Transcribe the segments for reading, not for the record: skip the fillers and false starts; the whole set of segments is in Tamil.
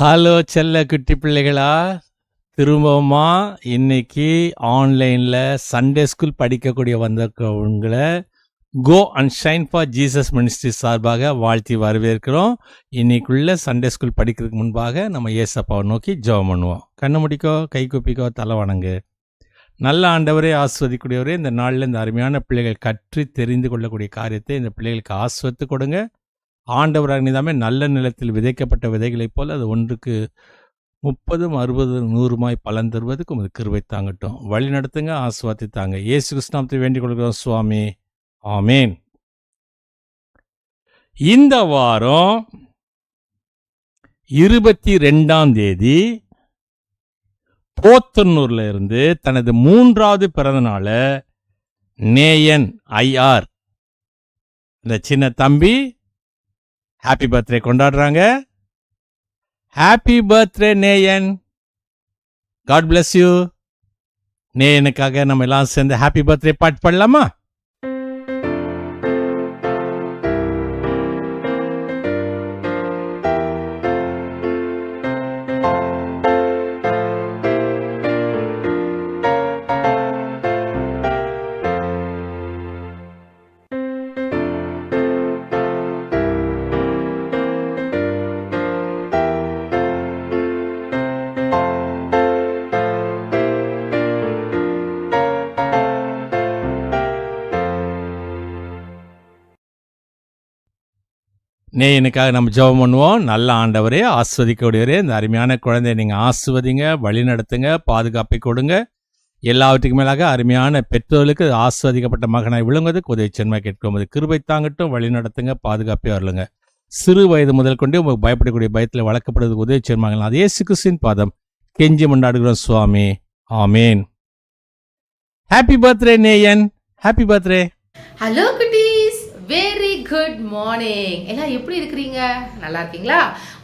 ஹலோ செல்ல குட்டி பிள்ளைகளா, திரும்பவுமா இன்னைக்கு ஆன்லைனில் சண்டே ஸ்கூல் படிக்கக்கூடிய வந்தவங்களை go and shine for Jesus ministry சார்பாக வாழ்த்தி வரவேற்கிறோம். இன்னைக்குள்ள சண்டே ஸ்கூல் படிக்கிறதுக்கு முன்பாக நம்ம ஏசப்பாவை நோக்கி ஜெபம் பண்ணுவோம். கண்ணை முடிக்கோ, கை கூப்பிக்கோ, தலை வணங்கு. நல்ல ஆண்டவரே, ஆஸ்வதிக்கூடியவரே, இந்த நாளில் இந்த அருமையான பிள்ளைகள் கற்று தெரிந்து கொள்ளக்கூடிய காரியத்தை இந்த பிள்ளைகளுக்கு ஆஸ்வத்து கொடுங்க. ஆண்டவராக நீதாமே நல்ல நிலத்தில் விதைக்கப்பட்ட விதைகளைப் போல் அது ஒன்றுக்கு 30, 60, 100 பலன் தருவதுக்கு உமது கிருபை தாங்கட்டும். வழி நடத்துங்க, ஆசீர்வாதத்தை தாங்க. இயேசு கிறிஸ்துவை வேண்டிக் கொள்கிறோம் சுவாமி, ஆமேன். இந்த வாரம் 22ஆம் தேதி போத்தனூர்ல இருந்து தனது 3வது பிறந்த நாளை நேயன் ஐஆர் இந்த சின்ன தம்பி ஹாப்பி பர்த்டே கொண்டாடுறாங்க. Happy birthday Neyan, God bless you. நேயனுக்காக நம்ம எல்லாம் சேர்ந்து ஹாப்பி பர்த்டே பாட்டு பாடலாமா? நேயனுக்காக நம்ம ஜெபம் பண்ணுவோம். நல்ல ஆண்டவரே, ஆஸ்வதிக்கக்கூடியவரே, இந்த அருமையான குழந்தைய நீங்கள் ஆஸ்வதிங்க, வழி நடத்துங்க, பாதுகாப்பை கொடுங்க. எல்லாவற்றுக்கும் மேலாக அருமையான பெற்றோர்களுக்கு ஆஸ்வதிக்கப்பட்ட மகனாய் விழுங்குவதுக்கு உதவி சென்மை கேட்கும். அது கிருபை தாங்கட்டும், வழி நடத்துங்க, பாதுகாப்பே வரலுங்க. சிறு வயது முதல் கொண்டே உங்களுக்கு பயப்படக்கூடிய பயத்தில் வளர்க்கப்படுவதற்கு உதவி சென்மாங்க. அது இயேசு கிறிஸ்துவின் பாதம் கெஞ்சி கொண்டாடுகிறோம் சுவாமி, ஆமேன். Happy birthday Neyan, happy birthday. Hello குட்டீஸ், வெரி குட் மார்னிங். எல்லாம் எப்படி இருக்கிறீங்க? நல்லா இருக்கீங்களா?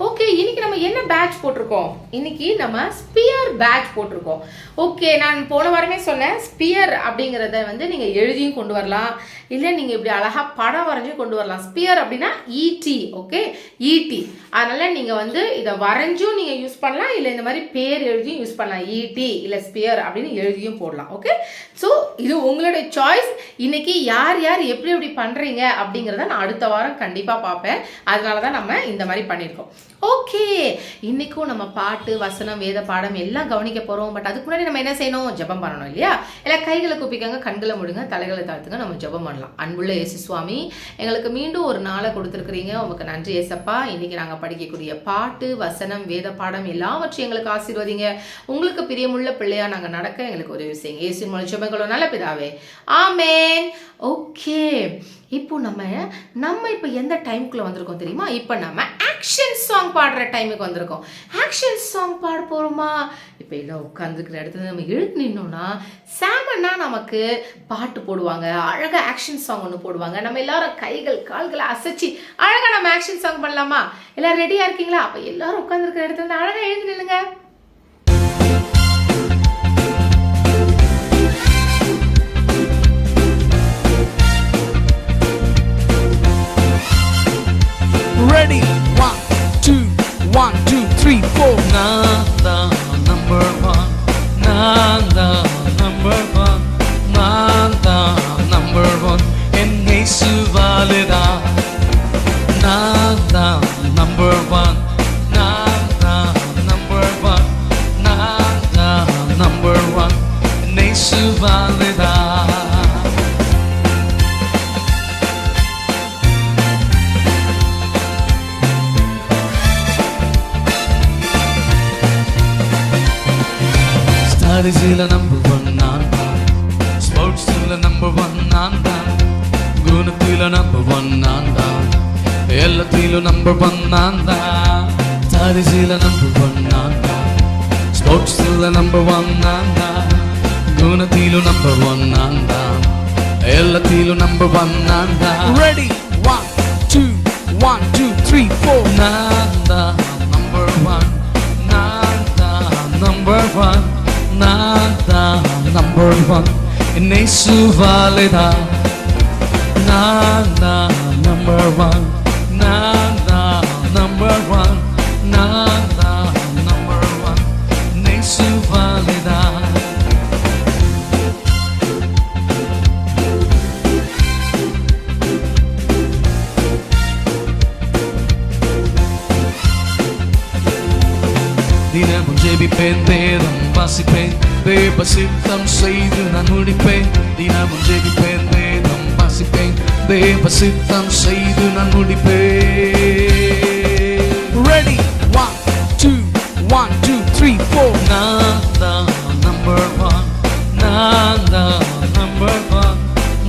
ஓகே, இன்னைக்கு நம்ம என்ன பேட்ச் போட்டிருக்கோம்? இன்னைக்கு நம்ம ஸ்பியர் பேட்ச் போட்டிருக்கோம். ஓகே, நான் போன வாரமே சொன்னேன், ஸ்பியர் அப்படிங்கிறத நீங்க எழுதியும் கொண்டு வரலாம், இல்லை நீங்க இப்படி அழகா படம் வரைஞ்சும் கொண்டு வரலாம். ஸ்பியர் அப்படின்னா ஈடி, ஓகே, ஈடி. அதனால நீங்க இதை வரைஞ்சும் நீங்க யூஸ் பண்ணலாம், இல்லை இந்த மாதிரி பேர் எழுதியும் யூஸ் பண்ணலாம். ஈடி இல்லை ஸ்பியர் அப்படின்னு எழுதியும் போடலாம். ஓகே, ஸோ இது உங்களுடைய சாய்ஸ். இன்னைக்கு யார் யார் எப்படி எப்படி பண்றீங்க அப்படிங்கிறத நான் அடுத்த வாரம் கண்டிப்பா பார்ப்பேன். அதனால தான் நம்ம இந்த மாதிரி பண்ணியிருக்கோம். ஓகே, இன்னைக்கும் நம்ம பாட்டு, வசனம், வேத பாடம் எல்லாம் கவனிக்க போறோம். பட் அதுக்கு முன்னாடி நம்ம என்ன செய்யணும்? ஜெபம் பண்ணணும் இல்லையா? எல்லாம் கைகளை கூப்பிக்கங்க, கண்களை முடுங்க, தலைகளை தாழ்த்துங்க, நம்ம ஜெபம் பண்ணலாம். அன்புள்ள இயேசு சுவாமி, எங்களுக்கு மீண்டும் ஒரு நாளை கொடுத்துருக்கிறீங்க, உங்களுக்கு நன்றி ஏசப்பா. இன்னைக்கு நாங்கள் படிக்கக்கூடிய பாட்டு, வசனம், வேத பாடம் எல்லாவற்றையும் எங்களுக்கு ஆசீர்வதிங்க. உங்களுக்கு பிரியமுள்ள பிள்ளையா நாங்கள் நடக்க எங்களுக்கு உதவி செய்யுங்க. இயேசு மூலம் ஜெபங்களோ நல்ல பிதாவே, ஆமேன். ஓகே, இப்போ நம்ம இப்போ எந்த டைமுக்குள்ள வந்திருக்கோம் தெரியுமா? இப்போ நம்ம ஆக்ஷன் சாங் பாடுற டைமுக்கு வந்திருக்கோம். ஆக்ஷன் சாங் பாட போறோமா? இப்போ எல்லாம் உட்காந்துருக்கிற இடத்துல நம்ம எழுத்து நின்னோம்னா சாமன்னா நமக்கு பாட்டு போடுவாங்க, அழகா ஆக்ஷன் சாங் ஒன்று போடுவாங்க. நம்ம எல்லாரும் கைகள் கால்களை அசைச்சு அழகா நம்ம ஆக்ஷன் சாங் பண்ணலாமா? எல்லாரும் ரெடியா இருக்கீங்களா? அப்போ எல்லாரும் உட்காந்துருக்கிற இடத்துல இருந்து அழகா எழுந்து நில்லுங்க. Ready, 1, 2, 1, 2, 3, 4. Nanda number 1, Nanda number 1, Nanda number 1. Enne suvalida. Nanda number 1, Nanda number 1, Nanda number 1. Enne suvalida. Studies number 1 nanda, sports number 1 nanda, gunatila number 1 nanda, ellatila number 1 nanda. Studies number 1 nanda, sports number 1 nanda, gunatila number 1 nanda, ellatila number 1 nanda. Ready, 1, 2, 1, 2, 3, 4. Nanda number 1, nanda number 1, Nanda number 1. Enne suvalida. Nanda number 1, Nanda number 1, Nanda தினமும் ஜெபிப்பேன் வேதம் வாசிப்பேன் தேவ சித்தம் செய்து நான் முடிப்பேன் தினமும் ஜெபிப்பேன் வேதம் வாசிப்பேன் தேவ சித்தம் செய்து நான் முடிப்பேன் Ready 1 2 1 2 3 4 நான் தான் number 1 நான் தான் number 1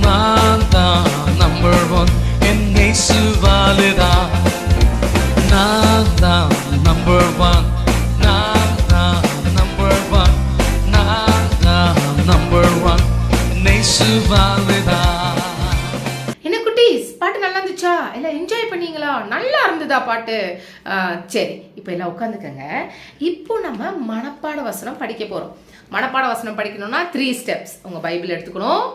நான் தான் number 1 என் இயேசுவாலதான் நான் தான் number 1 நான் தான் number 1 நான் தான் number 1 என் இயேசுவாலதான் என்ன குட்டீஸ், பாட்டு நல்லா இருந்துச்சா? எல்லாம் என்ஜாய் பண்ணீங்களா? நல்லா இருந்ததா பாட்டு? சரி, இப்போ எல்லாம் உட்காந்துக்கங்க. இப்போ நம்ம மனப்பாட வசனம் படிக்க போகிறோம். மனப்பாட வசனம் படிக்கணும்னா 3 ஸ்டெப்ஸ். உங்கள் பைபிள் எடுத்துக்கணும்.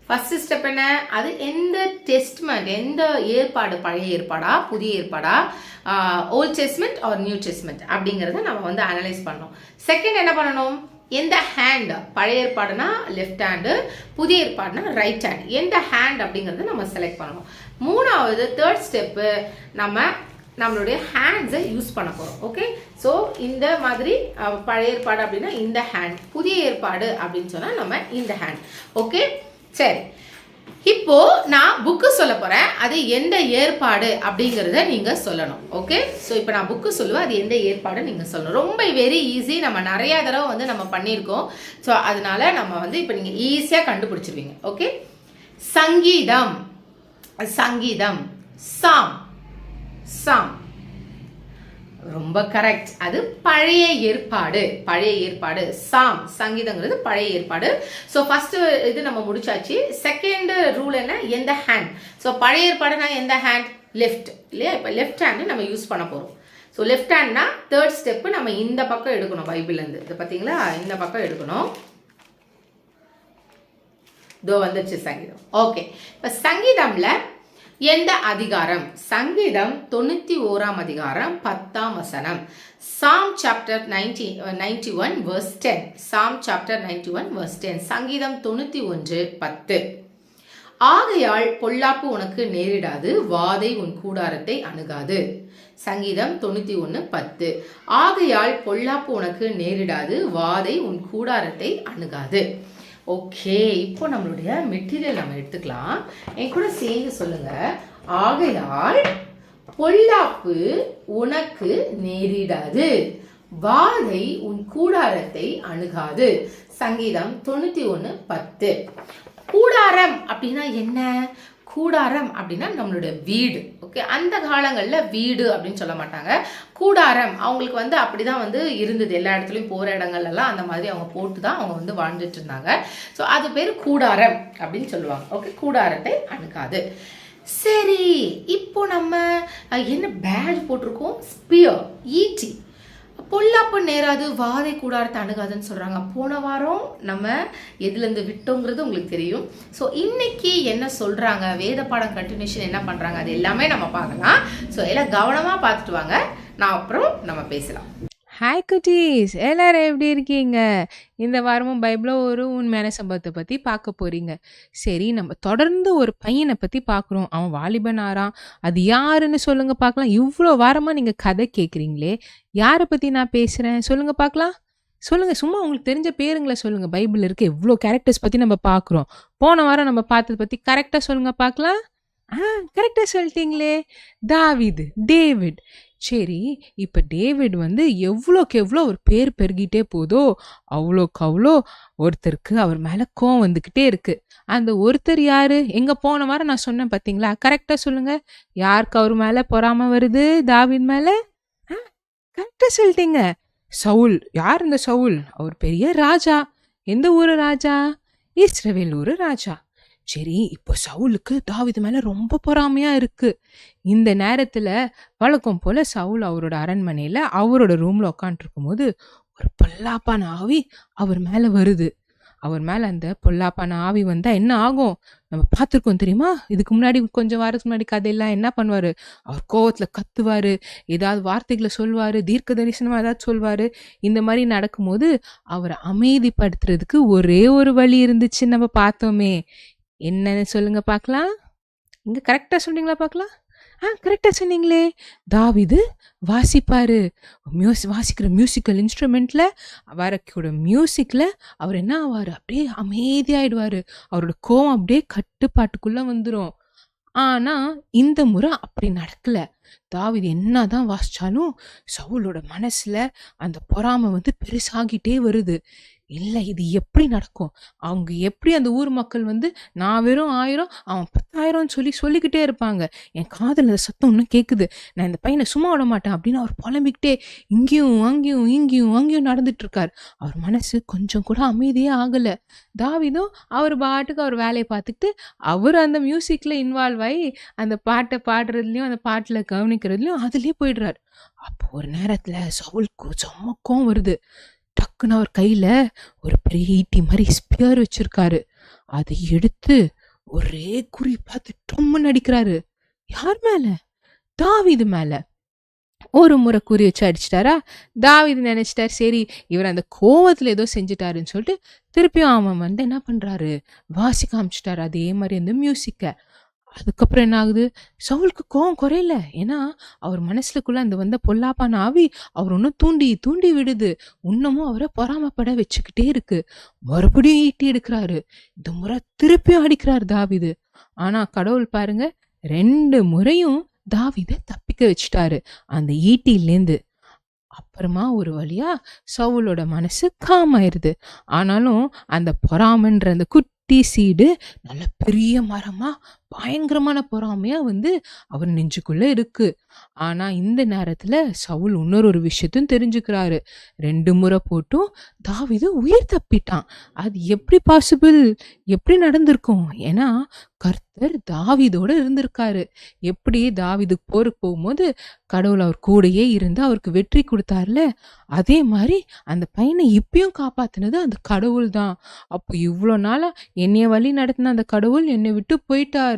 ஃபர்ஸ்ட் ஸ்டெப் என்ன? அது எந்த டெஸ்ட்மெண்ட், எந்த ஏற்பாடு, பழைய ஏற்பாடா புதிய ஏற்பாடா, old testament or new testament அப்படிங்கிறத நம்ம வந்து அனலைஸ் பண்ணணும். செகண்ட் என்ன பண்ணணும்? எந்த ஹேண்ட், பழைய ஏற்பாடுனா லெஃப்ட் ஹேண்டு, புதிய ஏற்பாடுனா ரைட் ஹேண்ட், எந்த ஹேண்ட் அப்படிங்கிறத நம்ம செலக்ட் பண்ணணும். மூணாவது தேர்ட் ஸ்டெப்பு, நம்மளுடைய ஹேண்ட்ஸை யூஸ் பண்ண போகிறோம். ஓகே, ஸோ இந்த மாதிரி பழைய ஏற்பாடு அப்படின்னா இந்த ஹேண்ட், புதிய ஏற்பாடு அப்படின்னு சொன்னால் நம்ம இந்த ஹேண்ட். ஓகே, சரி. இப்போ நான் புக்கு சொல்ல போறேன். அது எந்த ஏற்பாடு அப்படிங்கிறத நீங்க சொல்லணும். ஓகே, ஸோ இப்போ நான் புக்கு சொல்லுவேன், அது எந்த ஏற்பாடு நீங்க சொல்லணும். ரொம்ப வெரி ஈஸி. நம்ம நிறைய தடவை வந்து நம்ம பண்ணியிருக்கோம். ஸோ அதனால நம்ம வந்து இப்போ நீங்க ஈஸியா கண்டுபிடிச்சிருவீங்க. ஓகே, சங்கீதம், சங்கீதம், சாம், சாம், ரொம்ப கரெக்ட். அது பழைய ஏற்பாடு, பழைய ஏற்பாடு. சாம், சங்கீதங்கிறது பழைய ஏற்பாடு. ஸோ ஃபர்ஸ்ட் இது நம்ம முடிச்சாச்சு. செகண்ட் ரூல் என்ன? எந்த ஹேண்ட். ஸோ பழைய ஏற்பாடுனா எந்த ஹேண்ட்? லெஃப்ட் இல்லையா? இப்போ லெஃப்ட் ஹேண்ட் நம்ம யூஸ் பண்ண போறோம். ஸோ லெஃப்ட் ஹேண்ட்னா தேர்ட் ஸ்டெப் நம்ம இந்த பக்கம் எடுக்கணும். பைபிள்ல இருந்து இது பார்த்தீங்களா, இந்த பக்கம் எடுக்கணும். இதோ வந்துச்சு சங்கீதம். ஓகே, இப்போ சங்கீதம்ல எந்த அதிகாரம்? சங்கீதம் 91ஆம் அதிகாரம் 10ஆம் வசனம். சாம் சாப்டர் 91 verse 10. சாம் சாப்டர் 91 verse 10. சங்கீதம் 91:10. ஆகையால் பொல்லாப்பு உனக்கு நேரிடாது, வாதை உன் கூடாரத்தை அணுகாது. சங்கீதம் 91:10. ஆகையால் பொல்லாப்பு உனக்கு நேரிடாது, வாதை உன் கூடாரத்தை அணுகாது. ஓகே, இப்போ நம்மளுடைய மெட்டீரியல் நம்ம எடுத்துக்கலாம். என் கூட சேர்ந்து சொல்லுங்க. ஆகையால் பொல்லாப்பு உனக்கு நேரிடாது, வாதை உன் கூடாரத்தை அணுகாது. சங்கீதம் 91:10. கூடாரம் அப்படின்னா என்ன? கூடாரம் அப்படின்னா நம்மளுடைய வீடு. ஓகே, அந்த காலங்களில் வீடு அப்படின்னு சொல்ல மாட்டாங்க, கூடாரம். அவங்களுக்கு வந்து அப்படிதான் வந்து இருந்தது. எல்லா இடத்துலையும் போகிற இடங்கள்லாம் அந்த மாதிரி அவங்க போட்டு தான் அவங்க வந்து வாழ்ந்துட்டு இருந்தாங்க. ஸோ அது பேர் கூடாரம் அப்படின்னு சொல்லுவாங்க. ஓகே, கூடாரத்தை அணுகாது. சரி, இப்போ நம்ம என்ன பேட்ச் போட்டிருக்கோம்? ஸ்பியர், ஈட்டி. பொல்லாப்பு நேராது, வாதை கூடாரத்தை அணுகாதுன்னு சொல்கிறாங்க. போன வாரம் நம்ம எதுலேருந்து விட்டோங்கிறது உங்களுக்கு தெரியும். ஸோ இன்னைக்கு என்ன சொல்கிறாங்க, வேத பாடம் கண்டினியூஷன் என்ன பண்ணுறாங்க, அது எல்லாமே நம்ம பார்க்கலாம். ஸோ எல்லாம் கவனமாக பார்த்துட்டு வாங்க, நான் அப்புறம் நம்ம பேசலாம். ஹாய் குட்டீஸ், எல்லாரும் எப்படி இருக்கீங்க? இந்த வாரமும் பைபிள ஒரு உண்மையான சம்பவத்தை பற்றி பார்க்க போறீங்க. சரி, நம்ம தொடர்ந்து ஒரு பையனை பற்றி பார்க்குறோம். அவன் வாலிபன் ஆறான். அது யாருன்னு சொல்லுங்க பார்க்கலாம். இவ்வளோ வாரமாக நீங்கள் கதை கேட்குறீங்களே, யாரை பற்றி நான் பேசுகிறேன் சொல்லுங்க பார்க்கலாம். சொல்லுங்க, சும்மா உங்களுக்கு தெரிஞ்ச பேருங்களை சொல்லுங்க. பைபிள் இருக்க எவ்வளோ கேரக்டர்ஸ் பற்றி நம்ம பார்க்குறோம். போன வாரம் நம்ம பார்த்ததை பற்றி கரெக்டாக சொல்லுங்க பார்க்கலாம். கரெக்டாக சொல்லிட்டீங்களே, தாவீது, டேவிட். சரி, இப்போ டேவிட் வந்து எவ்வளோக்கு எவ்வளோ ஒரு பேர் பெருகிட்டே போதோ அவ்வளோக்கு அவ்வளோ ஒருத்தருக்கு அவர் மேலே கோவம் வந்துக்கிட்டே இருக்கு. அந்த ஒருத்தர் யாரு? எங்க போன வாரம் நான் சொன்னேன் பார்த்தீங்களா? கரெக்டாக சொல்லுங்க, யாருக்கு அவர் மேலே பொறாம வருது? தாவீது மேலே. கரெக்டாக சொல்லிட்டீங்க, சவுல். யார் இந்த சவுல்? அவர் பெரிய ராஜா. எந்த ஊரு ராஜா? இஸ்ரவேல் ஊரு ராஜா. சரி, இப்போ சவுலுக்கு தாவீது மேல ரொம்ப பொறாமையா இருக்கு. இந்த நேரத்துல வழக்கம் போல சவுல் அவரோட அரண்மனையில அவரோட ரூம்ல உட்காந்துருக்கும் போது ஒரு பொல்லாப்பான ஆவி அவர் மேல வருது. அவர் மேல அந்த பொல்லாப்பான ஆவி வந்தா என்ன ஆகும் நம்ம பார்த்துருக்கோம் தெரியுமா? இதுக்கு முன்னாடி கொஞ்சம் வாரத்துக்கு முன்னாடி கதையெல்லாம் என்ன பண்ணுவாரு? அவர் கோவத்துல கத்துவாரு, ஏதாவது வார்த்தைகளை சொல்வாரு, தீர்க்க தரிசனமா ஏதாவது சொல்வாரு. இந்த மாதிரி நடக்கும்போது அவரை அமைதிப்படுத்துறதுக்கு ஒரே ஒரு வழி இருந்துச்சு, நம்ம பார்த்தோமே. என்னன்னு சொல்லுங்க பார்க்கலாம். இங்க கரெக்டா சொல்றீங்களா பார்க்கலாம். கரெக்டா சொன்னீங்களே. தாவீது வாசிப்பாரு. வாசிக்கிற மியூசிக்கல் இன்ஸ்ட்ருமெண்ட்ல வரக்கூட மியூசிக்ல அவர் என்ன ஆவாரு, அப்படியே அமைதியாயிடுவாரு. அவரோட கோவம் அப்படியே கட்டுப்பாட்டுக்குள்ள வந்துரும். ஆனா இந்த முறை அப்படி நடக்கல. தாவீது என்னதான் வாசிச்சாலும் சவுலோட மனசுல அந்த பொறாமை வந்து பெருசாகிட்டே வருது. இல்ல இது எப்படி நடக்கும்? அவங்க எப்படி அந்த ஊர் மக்கள் வந்து நான் வெறும் 1000 அவன் 10,000 சொல்லிக்கிட்டே இருப்பாங்க. என் காதுல அந்த சத்தம் இன்னும் கேக்குது. நான் இந்த பையனை சும்மா விட மாட்டேன் அப்படின்னு அவர் புலம்பிக்கிட்டே இங்கேயும் அங்கேயும் இங்கேயும் அங்கேயும் நடந்துட்டு இருக்காரு. அவர் மனசு கொஞ்சம் கூட அமைதியே ஆகல. தாவீதும் அவர் பாட்டுக்கு அவர் வேலையை பார்த்துக்கிட்டு அவர் அந்த மியூசிக்ல இன்வால்வ் ஆகி அந்த பாட்டை பாடுறதுலயும் அந்த பாட்டுல கவனிக்கிறதுலயும் அதுலயே போயிடுறாரு. அப்போ ஒரு நேரத்துல சவுலுக்கு செம்ம கோவம் வருது. டக்குன்னு அவர் கையில ஒரு பெரிய ஈட்டி மாதிரி ஸ்பியர் வச்சிருக்காரு. அதை எடுத்து ஒரே குறி பார்த்து டொம்முன்னு அடிக்கிறாரு. யார் மேல? தாவீது மேல. ஒரு முறை குறி வச்சு அடிச்சிட்டாரா. தாவீது நினைச்சிட்டாரு, சரி இவர் அந்த கோவத்துல ஏதோ செஞ்சுட்டாருன்னு சொல்லிட்டு திருப்பியும் அவன் வந்து என்ன பண்றாரு, வாசிக்க ஆரம்பிச்சிட்டாரு அதே மாதிரி அந்த மியூசிக்க. அதுக்கப்புறம் என்ன ஆகுது, சவுலுக்கு கோவம் குறையல. ஏன்னா அவர் மனசுக்குள்ள அந்த வந்த பொல்லாப்பான ஆவி அவர் இன்னும் தூண்டி தூண்டி விடுது. இன்னமும் அவரை பொறாமப்பட வச்சுக்கிட்டே இருக்கு. மறுபடியும் ஈட்டி எடுக்கிறாரு. இந்த முறை திருப்பியும் அடிக்கிறாரு தாவீது. ஆனா கடவுள் பாருங்க, 2 முறையும் தாவீதை தப்பிக்க வச்சுட்டாரு அந்த ஈட்டிலேருந்து. அப்புறமா ஒரு வழியா சவுலோட மனசு காமாயிருது. ஆனாலும் அந்த பொறாமன்ற அந்த குட்டி சீடு நல்ல பெரிய மரமா பயங்கரமான பொறாமையா வந்து அவர் நெஞ்சுக்குள்ள இருக்கு. ஆனா இந்த நேரத்துல சவுல் இன்னொரு விஷயத்தையும் தெரிஞ்சுக்கிறாரு. 2 முறை போட்டும் தாவீது உயிர் தப்பிட்டான். அது எப்படி பாசிபிள்? எப்படி நடந்திருக்கும்? ஏன்னா கர்த்தர் தாவீதோட இருந்திருக்காரு. எப்படி தாவீது போருக்கு போகும்போது கடவுள் அவர் கூடயே இருந்து அவருக்கு வெற்றி கொடுத்தாருல, அதே மாதிரி அந்த பையனை இப்பயும் காப்பாத்தினது அந்த கடவுள் தான். அப்போ இவ்வளோ நாளா என்னைய வழி நடத்தின அந்த கடவுள் என்னை விட்டு போயிட்டாரு.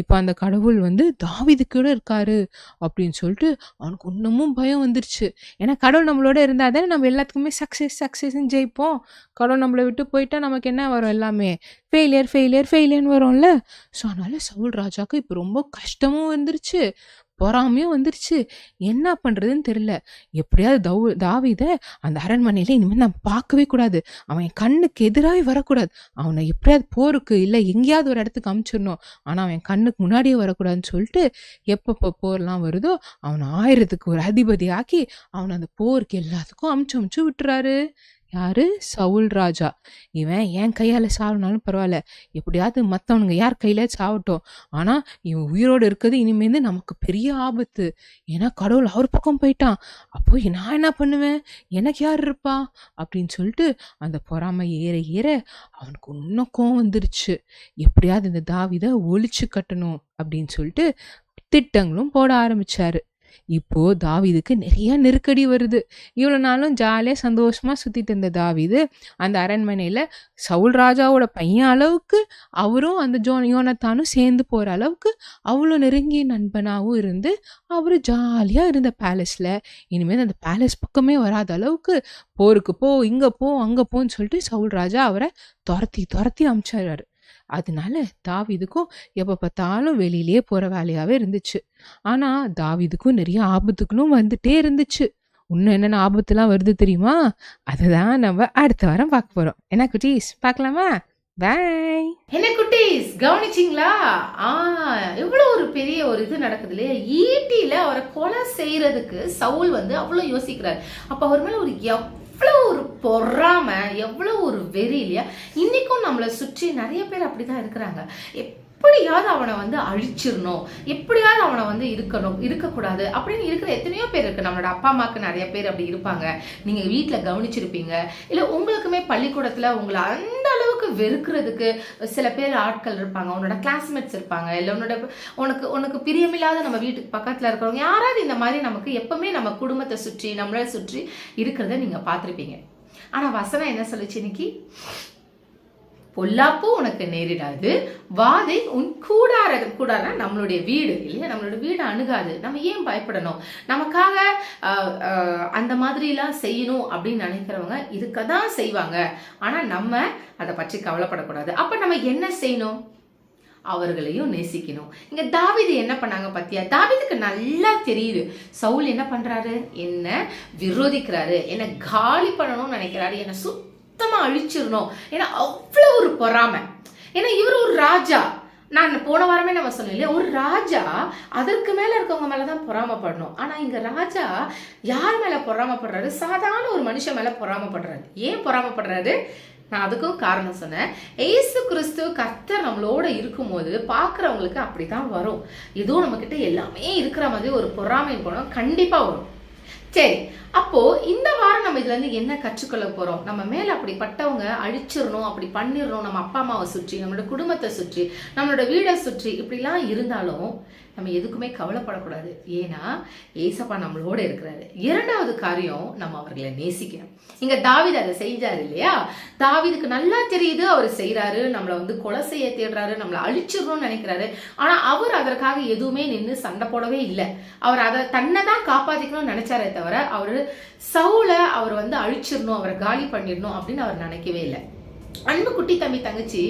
இப்ப அந்த கடவுள் வந்து தாவீது கூட இருக்காரு அப்படின்னு சொல்லிட்டு அவனுக்கு இன்னமும் பயம் வந்துருச்சு. ஏன்னா கடவுள் நம்மளோட இருந்தாதானே நம்ம எல்லாத்துக்குமே சக்சஸ் ஜெயிப்போம். கடவுள் நம்மளை விட்டு போயிட்டா நமக்கு என்ன வரும்? எல்லாமே ஃபெயிலியர் வரும்ல. ஸோ அதனால சவுல் ராஜாக்கு இப்போ ரொம்ப கஷ்டமும் வந்துருச்சு, பொறாமையும் வந்துருச்சு. என்ன பண்றதுன்னு தெரியல. எப்படியாவது தாவீதை அந்த அரண்மனையில இனிமேல் நான் பார்க்கவே கூடாது. அவன் என் கண்ணுக்கு எதிராகவே வரக்கூடாது. அவனை எப்படியாவது போருக்கு இல்லை எங்கேயாவது ஒரு இடத்துக்கு அமுச்சிடணும். ஆனா அவன் கண்ணுக்கு முன்னாடியே வரக்கூடாதுன்னு சொல்லிட்டு எப்பப்போ போர்லாம் வருதோ அவனை 1000க்கு ஒரு அதிபதி ஆக்கி அவனை அந்த போருக்கு எல்லாத்துக்கும் அமுச்சு விட்டுறாரு. யாரு? சவுல் ராஜா. இவன் என் கையால சாவனாலும் பரவாயில்ல, எப்படியாவது மத்தவனுங்க யார் கையில சாவட்டும். ஆனா இவன் உயிரோடு இருக்கிறது இனிமேந்து நமக்கு பெரிய ஆபத்து. ஏன்னா கடவுள் அவர் பக்கம் போயிட்டான். அப்போ நான் என்ன பண்ணுவேன்? எனக்கு யார் இருப்பா அப்படின்னு சொல்லிட்டு அந்த பொறாமை ஏற ஏற அவனுக்கு இன்னும் கோவம் வந்துருச்சு. எப்படியாவது இந்த தாவீதை ஒழிச்சு கட்டணும் அப்படின்னு சொல்லிட்டு திட்டங்களும் போட ஆரம்பிச்சாரு. இப்போ தாவீதுக்கு நிறைய நெருக்கடி வருது. இவ்வளவு நாளும் ஜாலியா சந்தோஷமா சுத்திட்டு இருந்த தாவீது அந்த அரண்மனையில சவுல் ராஜாவோட பையன் அளவுக்கு அவரும் அந்த யோனத்தானும் சேர்ந்து போற அளவுக்கு அவ்வளோ நெருங்கிய நண்பனாவும் இருந்து அவரு ஜாலியா இருந்த பேலஸ்ல இனிமேல் அந்த பேலஸ் பக்கமே வராத அளவுக்கு போருக்கு போ, இங்க போ, அங்க போன்னு சொல்லிட்டு சவுல் ராஜா அவரை துரத்தி அமிச்சாரு. அதனால தாவீதுக்கும் எப்ப பார்த்தாலும் வெளியிலேயே போற வேலையாவே இருந்துச்சு. ஆனா தாவீதுக்கும் நிறைய ஆபத்துகளும் வந்துட்டே இருந்துச்சு. இன்னும் என்னென்ன ஆபத்துலாம் வருது தெரியுமா? அதுதான் நம்ம அடுத்த வாரம் பார்க்க போறோம். என்ன குட்டீஸ், பார்க்கலாமா? பாய். என்ன குட்டீஸ், கவனிச்சிங்களா? எவ்வளவு ஒரு பெரிய ஒரு இது நடக்குது இல்லையா? ஈட்டியில அவரை கொலை செய்யறதுக்கு சவுல் வந்து அவ்வளவு யோசிக்கிறார். அப்ப அவர் மேல ஒரு எவ்வளவு ஒரு பொறாம, எவ்வளவு ஒரு வெறி இல்லையா? இன்னைக்கும் நம்மளை சுற்றி நிறைய பேர் அப்படிதான் இருக்கிறாங்க. எப்படியாவது அவனை வந்து அழிச்சிடணும், எப்படியாவது அவனை வந்து இருக்கக்கூடாது அப்படின்னு இருக்கிற எத்தனையோ பேர் இருக்கு. நம்மளோட அப்பா அம்மாவுக்கு நிறைய பேர் அப்படி இருப்பாங்க. நீங்க வீட்டுல கவனிச்சிருப்பீங்க. இல்ல உங்களுக்குமே பள்ளிக்கூடத்துல உங்களை அந்த அளவுக்கு வெறுக்கிறதுக்கு சில பேர் ஆட்கள் இருப்பாங்க. உன்னோட கிளாஸ்மேட்ஸ் இருப்பாங்க. இல்ல உனக்கு பிரியமில்லாத நம்ம வீட்டுக்கு பக்கத்துல இருக்கிறவங்க யாராவது இந்த மாதிரி நமக்கு எப்பவுமே நம்ம குடும்பத்தை சுற்றி நம்மளை சுற்றி இருக்கிறத நீங்க பார்த்திருப்பீங்க. ஆனா வசனம் என்ன சொல்லுச்சு இன்னைக்கு? பொல்லாப்பு உனக்கு நேரிடாது, வாதை உன் கூடாரம்னா நம்மளுடைய வீடு இல்லையா? நம்மளோட வீடு அணுகாது. நம்ம ஏன் பயப்படணும்? நமக்காக அந்த மாதிரி எல்லாம் செய்யணும் அப்படின்னு நினைக்கிறவங்க இதுக்கதான் செய்வாங்க. ஆனா நம்ம அதை பற்றி கவலைப்படக்கூடாது. அப்ப நம்ம என்ன செய்யணும்? அவர்களையும் நேசிக்கணும். இங்க தாவீது என்ன பண்ணாங்க பாத்தியா? தாவீதுக்கு நல்லா தெரியுது சவுல் என்ன பண்றாரு, என்ன விரோதிக்கிறாரு, என்ன காலி பண்ணணும்னு நினைக்கிறாரு, என்ன சுத்தமா அழிச்சிடணும். ஏன்னா அவ்வளவு ஒரு பொறாமை. ஏன்னா இவர் ஒரு ராஜா. நான் போன வாரமே நம்ம சொன்னோம் இல்லையா, ஒரு ராஜா அதற்கு மேல இருக்கவங்க மேலதான் பொறாமப்படணும். ஆனா இங்க ராஜா யார் மேல பொறாமப்படுறாரு? சாதாரண ஒரு மனுஷன் மேல பொறாமப்படுறாரு. ஏன் பொறாமப்படுறாரு? நான் அதுக்கும் காரணம் சொன்னேன். ஏசு கிறிஸ்து கர்த்தர் நம்மளோட இருக்கும்போது பாக்குறவங்களுக்கு அப்படிதான் வரும். ஏதோ நம்ம கிட்ட எல்லாமே இருக்கிற மாதிரி ஒரு பொறாமை குணம் கண்டிப்பா வரும். சரி, அப்போ இந்த வாரம் நம்ம இதுல இருந்து என்ன கற்றுக்கொள்ள போறோம்? நம்ம மேல அப்படிப்பட்டவங்க அழிச்சிடணும், அப்படி பண்ணிடணும், நம்ம அப்பா அம்மாவை சுற்றி, நம்மளோட குடும்பத்தை சுற்றி, நம்மளோட வீடை சுற்றி இப்படிலாம் இருந்தாலும் நம்ம எதுக்குமே கவலைப்படக்கூடாது. ஏன்னா ஏசப்பா நம்மளோட இருக்கிறாரு. இரண்டாவது காரியம், நம்ம அவர்களை நேசிக்கணும். இங்க தாவீது அதை செஞ்சாரு இல்லையா? தாவீதுக்கு நல்லா தெரியுது அவர் செய்யறாரு, நம்மளை வந்து கொலை செய்ய தேடுறாரு, நம்மளை அழிச்சிடணும்னு நினைக்கிறாரு. ஆனா அவர் அதற்காக எதுவுமே நின்று சண்டை போடவே இல்லை. அவர் அதை தன்னை தான் காப்பாத்திக்கணும்னு நினைச்சாரே தவிர அவரு சவுலை அவர் வந்து அழிச்சிடணும், அவரை காலி பண்ணிடணும் அப்படின்னு அவர் நினைக்கவே இல்லை. அன்பு குட்டி தம்பி தங்கச்சி,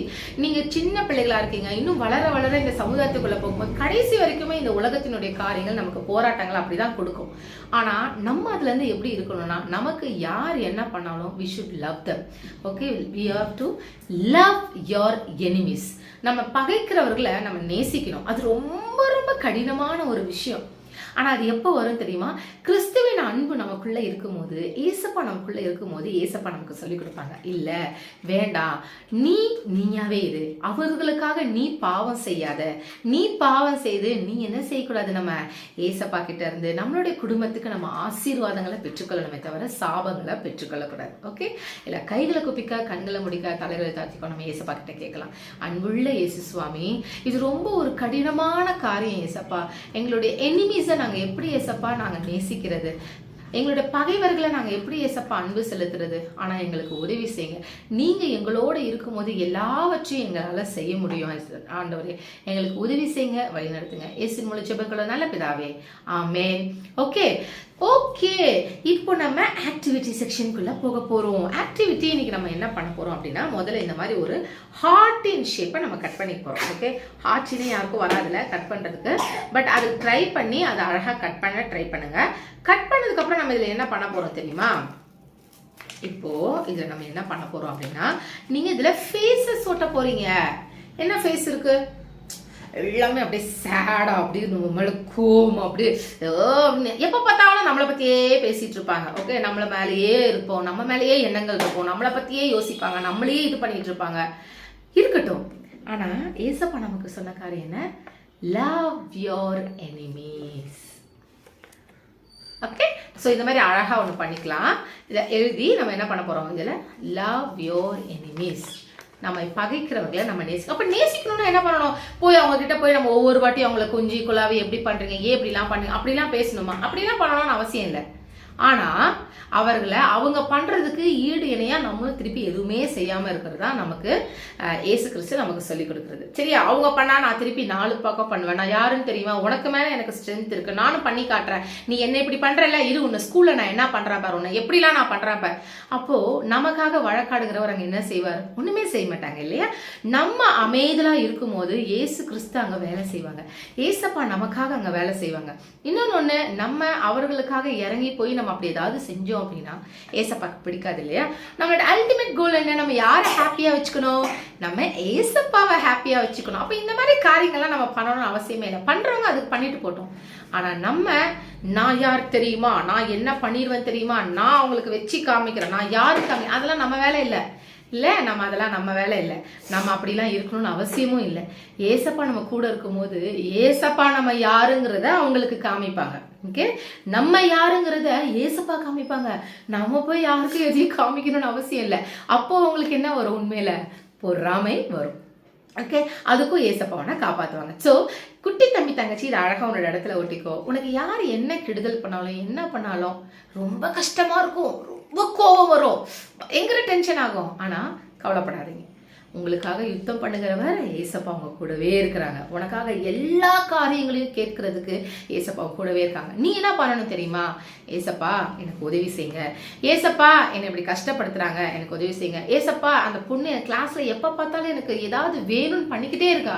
நீங்க சின்ன பிள்ளைகளா இருக்கீங்க. இன்னும் வளர வளர இந்த சமுதாயத்துக்குள்ள போகும்போது கடைசி வரைக்குமே இந்த உலகத்தினுடைய காரியங்கள் நமக்கு போராட்டங்கள் அப்படிதான் கொடுக்கும். ஆனா நம்ம அதுல இருந்து எப்படி இருக்கணும்னா, நமக்கு யார் என்ன பண்ணாலும் we should love them. Okay, we have to love your enemies. நம்ம பகைக்கிறவர்களை நம்ம நேசிக்கணும். அது ரொம்ப ரொம்ப கடினமான ஒரு விஷயம். ஆனா அது எப்போ வரும் தெரியுமா? கிறிஸ்துவின் அன்பு நமக்குள்ள இருக்கும்போது, ஏசப்பா நமக்குள்ள இருக்கும்போது ஏசப்பா நமக்கு சொல்லி கொடுப்பாங்க, இல்ல வேண்டாம், நீயாவே இரு, அவர்களுக்காக நீ பாவம் செய்யாத, நீ பாவம் செய்து நீ என்ன செய்யக்கூடாது, நம்ம ஏசப்பா கிட்ட இருந்து நம்மளுடைய குடும்பத்துக்கு நம்ம ஆசீர்வாதங்களை பெற்றுக்கொள்ளணுமே தவிர சாபங்களை பெற்றுக்கொள்ளக்கூடாது. ஓகே, இல்ல கைகளை குப்பிக்க, கண்களை முடிக்க, தலைகளை தாத்திக்கோ, நம்ம ஏசப்பா கிட்ட கேட்கலாம். அன்புள்ள இயேசு சுவாமி, இது ரொம்ப ஒரு கடினமான காரியம் ஏசப்பா. எங்களுடைய எனிமீஸை நாங்க எப்படி ஏசப்பா நாங்க நேசிக்கிறது, எங்களுடைய பகைவர்களை நாங்க எப்படி ஏசப்பா அன்பு செலுத்துறது? ஆனா எங்களுக்கு உதவி செய்யுங்க. நீங்க எங்களோட இருக்கும்போது எல்லாவற்றையும் எங்களால செய்ய முடியும். ஆண்டவரே எங்களுக்கு உதவி செய்யுங்க, வழி நடத்துங்க. இயேசுவின் மூலம் ஜெபங்களோட நல்ல பிதாவே, ஆமென். ஓகே ஓகே, இப்போ நம்ம ஆக்டிவிட்டி செக்ஷனுக்குள்ள போக போறோம். ஆக்டிவிட்டி இன்னைக்கு நம்ம என்ன பண்ண போறோம் அப்படின்னா, முதல்ல இந்த மாதிரி ஒரு ஹார்ட்டின் ஷேப்பை நம்ம கட் பண்ணி போறோம். ஓகே, ஹார்ட்னே யாருக்கும் வராதுல கட் பண்றதுக்கு, பட் அது ட்ரை பண்ணி அதை அழகா கட் பண்ண ட்ரை பண்ணுங்க. கட் பண்ணதுக்கு அப்புறம் நம்ம இதுல என்ன பண்ண போறோம் தெரியுமா? இப்போ இதுல நம்ம என்ன பண்ண போறோம் அப்படின்னா, நீங்க இதுல ஃபேஸஸ் ஒட்ட போறீங்க. என்ன ஃபேஸ் இருக்கு? எல்லாமே அப்படியே சேடா, அப்படியே நம்மள கோவம், அப்படியே எப்ப பார்த்தாலும் நம்மளை பத்தியே பேசிட்டு இருப்பாங்க. ஓகே, நம்மள மேலேயே இருப்போம், நம்ம மேலேயே எண்ணங்கள் இருக்கும், நம்மளை பத்தியே யோசிப்பாங்க, நம்மளையே இது பண்ணிட்டு இருப்பாங்க. இருக்கட்டும், ஆனா ஏசப்பா நமக்கு சொன்ன காரியம் என்ன? Love your enemies. Okay, so இந்த மாதிரி அழகா ஒன்று பண்ணிக்கலாம். இதை எழுதி நம்ம என்ன பண்ண போறோம்? இதுல லவ் யோர் எனிமீஸ், நம்ம பகைக்கிறவர்களை நம்ம நேசிக்கணும். அப்ப நேசிக்கணும்னா என்ன பண்ணணும்? போய் அவங்க கிட்ட போய் நம்ம ஒவ்வொரு வாட்டி அவங்களை குஞ்சி குழாவி எப்படி பண்றீங்க, ஏன் இப்படிலாம் பண்ணுங்க, அப்படிலாம் பேசணுமா? அப்படிலாம் பண்ணணும்னு அவசியம் இல்லை. ஆனா அவர்களை அவங்க பண்றதுக்கு ஈடு இணையா நம்மளும் திருப்பி எதுவுமே செய்யாம இருக்கிறது தான் நமக்கு ஏசு கிறிஸ்து நமக்கு சொல்லி கொடுக்குறது. சரியா? அவங்க பண்ணா நான் திருப்பி 4 பக்கம் பண்ணுவேன். நான் யாருன்னு தெரியுமா? உனக்கு மேல எனக்கு ஸ்ட்ரென்த் இருக்கு, நானும் பண்ணி காட்டுறேன். நீ என்ன இப்படி பண்றல, இரு உன்னை ஸ்கூல்ல நான் என்ன பண்றேன் பாரு, உன்னை எப்படிலாம் நான் பண்றேன் பாரு. அப்போ நமக்காக வழக்காடுகிறவர் அங்க என்ன செய்வார்? ஒண்ணுமே செய்ய மாட்டாங்க இல்லையா? நம்ம அமைதியா இருக்கும் போது ஏசு கிறிஸ்து அங்க வேலை செய்வாங்க, ஏசப்பா நமக்காக அங்க வேலை செய்வாங்க. இன்னொன்னு, நம்ம அவர்களுக்காக இறங்கி போய் நம்ம அப்படி ஏதாவது செஞ்சோம் அப்படின்னா ஏசப்பாக்கு பிடிக்காது இல்லையா? நம்மளோட அல்டிமேட் கோல் என்ன? நம்ம யாரை ஹாப்பியா வச்சுக்கணும்? நம்ம ஏசப்பாவை ஹாப்பியா வச்சுக்கணும். அப்ப இந்த மாதிரி காரியங்கள்லாம் நம்ம பண்ணணும்னு அவசியமே இல்லை. பண்றவங்க அதுக்கு பண்ணிட்டு போட்டோம். ஆனா நம்ம, நான் யார் தெரியுமா, நான் என்ன பண்ணிடுவேன் தெரியுமா, நான் அவங்களுக்கு வச்சு காமிக்கிறேன், நான் யாரு அதெல்லாம் நம்ம வேலை இல்லை இல்ல. நம்ம அதெல்லாம் நம்ம வேலை இல்லை. நம்ம அப்படிலாம் இருக்கணும்னு அவசியமும் இல்லை. ஏசப்பா நம்ம கூட இருக்கும்போது ஏசப்பா நம்ம யாருங்கிறத அவங்களுக்கு காமிப்பாங்க. ஓகே, நம்ம யாருங்கிறத ஏசப்பா காமிப்பாங்க. நம்ம போய் யாருக்கும் எதையும் காமிக்கணும்னு அவசியம் இல்லை. அப்போ அவங்களுக்கு என்ன வரும்? உண்மையில பொறாமை வரும். ஓகே, அதுக்கும் ஏசப்பாவனை காப்பாற்றுவாங்க. ஸோ குட்டி தம்பி தங்கச்சி, இது அழகா உன்னோட இடத்துல ஒட்டிக்கோ. உனக்கு யார் என்ன கெடுதல் பண்ணாலும் என்ன பண்ணாலும் ரொம்ப கஷ்டமா இருக்கும், ரொம்ப கோபம் வரும், பயங்கர டென்ஷன் ஆகும். ஆனா கவலைப்படாதீங்க, உங்களுக்காக யுத்தம் பண்ணுகிறவர் ஏசப்பா அவங்க கூடவே இருக்கிறாங்க. உனக்காக எல்லா காரியங்களையும் கேட்கறதுக்கு ஏசப்பா கூடவே இருக்காங்க. நீ என்ன பண்ணணும் தெரியுமா? ஏசப்பா எனக்கு உதவி செய்யுங்க, ஏசப்பா என்னை இப்படி கஷ்டப்படுத்துறாங்க, எனக்கு உதவி செய்யுங்க, ஏசப்பா அந்த பொண்ணு கிளாஸ்ல எப்ப பார்த்தாலும் எனக்கு ஏதாவது வேணும்னு பண்ணிக்கிட்டே இருக்கா,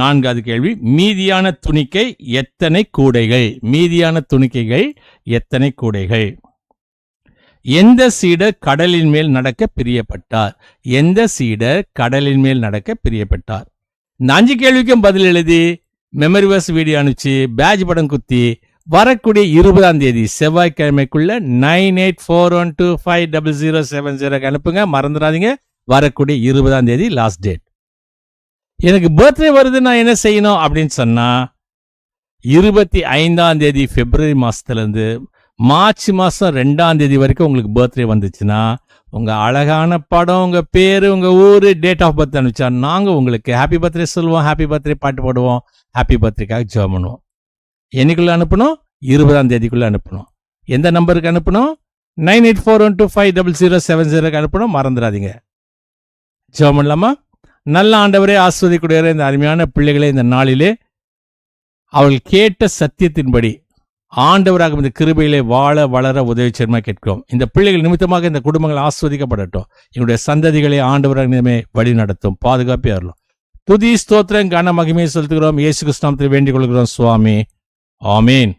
4வது கேள்வி, மீதியான துணிக்கை எத்தனை கூடைகள்? மீதியான துணிக்கைகள் எத்தனை கூடைகள்? எந்த சீடர் கடலின் மேல் நடக்க பிரியப்பட்டார்? எந்த சீடர் கடலின் மேல் நடக்க பிரியப்பட்டார்? இந்த 5 கேள்விக்கும் பதில் எழுதி மெமரி வர்ஸ் வீடியோ அனுப்பிச்சு பேட்ச் படம் குத்தி வரக்கூடிய 20ஆம் தேதி செவ்வாய்க்கிழமைக்குள்ள 9841250070 அனுப்புங்க. மறந்துடாதீங்க, வரக்கூடிய 20ஆம் தேதி லாஸ்ட் டேட். எனக்கு பர்த்டே வருது, நான் என்ன செய்யணும் அப்படின்னு சொன்னா 25ஆம் தேதி பிப்ரவரி மாசத்துலேருந்து மார்ச் மாசம் 2ஆம் தேதி வரைக்கும் உங்களுக்கு பர்த்டே வந்துச்சுன்னா உங்க அழகான படம், உங்க பேரு, உங்க ஊரு, டேட் ஆஃப் பர்த் அனுப்பிச்சா நாங்க உங்களுக்கு ஹாப்பி பர்த்டே சொல்லுவோம், ஹாப்பி பர்த்டே பாட்டு போடுவோம், ஹாப்பி பர்த்டேக்காக ஜெபம் பண்ணுவோம். என்னைக்குள்ள அனுப்பணும்? 20ஆம் தேதிக்குள்ள அனுப்பணும். எந்த நம்பருக்கு அனுப்பணும்? 9841250070 அனுப்பணும். மறந்துடாதீங்க. ஜெபம் பண்ணலாமா? நல்ல ஆண்டவரே, ஆஸ்வதிக்கூடிய இந்த அருமையான பிள்ளைகளை இந்த நாளிலே அவர்கள் கேட்ட சத்தியத்தின்படி ஆண்டவராக இந்த கிருபையிலே வாழ வளர உதவி செய்யுமா கேட்கிறோம். இந்த பிள்ளைகள் நிமித்தமாக இந்த குடும்பங்கள் ஆஸ்வதிக்கப்படட்டும். எங்களுடைய சந்ததிகளை ஆண்டவராக வழி நடத்தும், பாதுகாப்பே அருளும். துதி, ஸ்தோத்திரம், கன மகிமையை செலுத்துகிறோம். இயேசு கிறிஸ்து நாமத்தில் வேண்டிக் கொள்கிறோம் சுவாமி. ஆமீன்.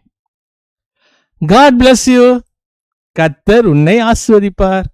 God bless you. கர்த்தர் உன்னை ஆசீர்வதிப்பார்.